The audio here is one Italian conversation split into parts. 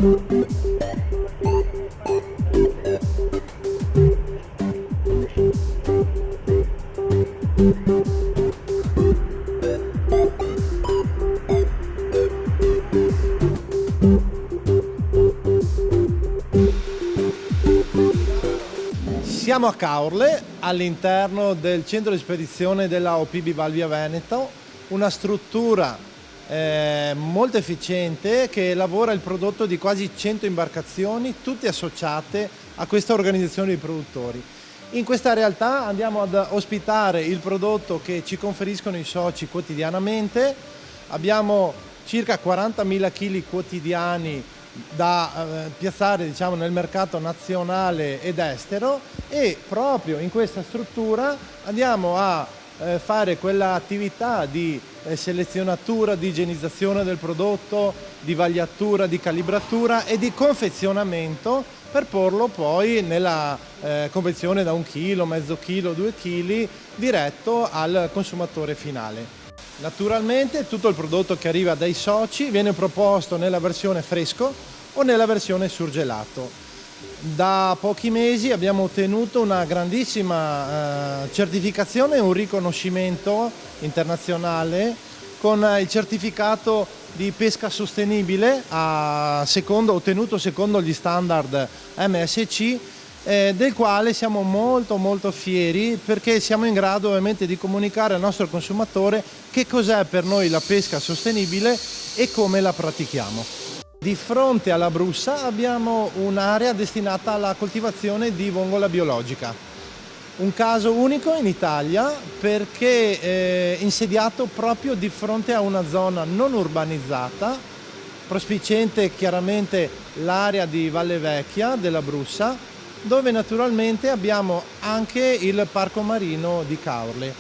Siamo a Caorle, all'interno del centro di spedizione della OPB Valvia Veneto, una struttura molto efficiente che lavora il prodotto di quasi 100 imbarcazioni, tutte associate a questa organizzazione di produttori. In questa realtà andiamo ad ospitare il prodotto che ci conferiscono i soci quotidianamente. Abbiamo circa 40.000 kg quotidiani da piazzare, diciamo, nel mercato nazionale ed estero, e proprio in questa struttura andiamo a fare quell'attività di selezionatura, di igienizzazione del prodotto, di vagliatura, di calibratura e di confezionamento per porlo poi nella confezione da 1 chilo, mezzo chilo, 2 kg diretto al consumatore finale. Naturalmente tutto il prodotto che arriva dai soci viene proposto nella versione fresco o nella versione surgelato. Da pochi mesi abbiamo ottenuto una grandissima certificazione e un riconoscimento internazionale con il certificato di pesca sostenibile ottenuto secondo gli standard MSC, del quale siamo molto fieri, perché siamo in grado ovviamente di comunicare al nostro consumatore che cos'è per noi la pesca sostenibile e come la pratichiamo. Di fronte alla Brussa abbiamo un'area destinata alla coltivazione di vongola biologica, un caso unico in Italia perché è insediato proprio di fronte a una zona non urbanizzata, prospiciente chiaramente l'area di Valle Vecchia della Brussa, dove naturalmente abbiamo anche il parco marino di Caorle.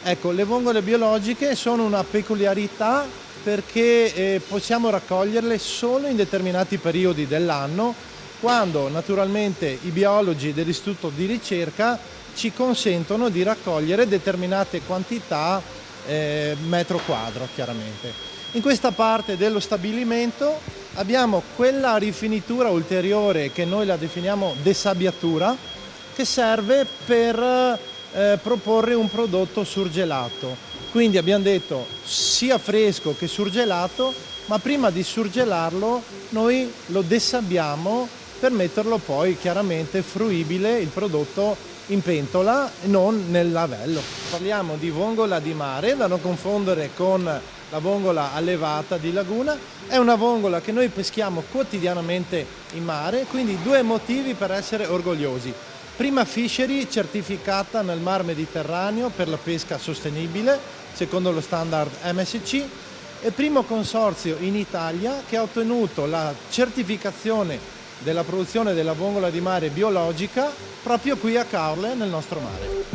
Ecco, le vongole biologiche sono una peculiarità perché possiamo raccoglierle solo in determinati periodi dell'anno, quando naturalmente i biologi dell'istituto di ricerca ci consentono di raccogliere determinate quantità metro quadro, chiaramente. In questa parte dello stabilimento abbiamo quella rifinitura ulteriore che noi la definiamo desabbiatura, che serve per proporre un prodotto surgelato. Quindi abbiamo detto sia fresco che surgelato, ma prima di surgelarlo noi lo desabbiamo per metterlo poi chiaramente fruibile il prodotto in pentola e non nel lavello. Parliamo di vongola di mare, da non confondere con la vongola allevata di laguna. È una vongola che noi peschiamo quotidianamente in mare, quindi 2 motivi per essere orgogliosi. Prima fishery certificata nel Mar Mediterraneo per la pesca sostenibile, secondo lo standard MSC, e primo consorzio in Italia che ha ottenuto la certificazione della produzione della vongola di mare biologica proprio qui a Caorle, nel nostro mare.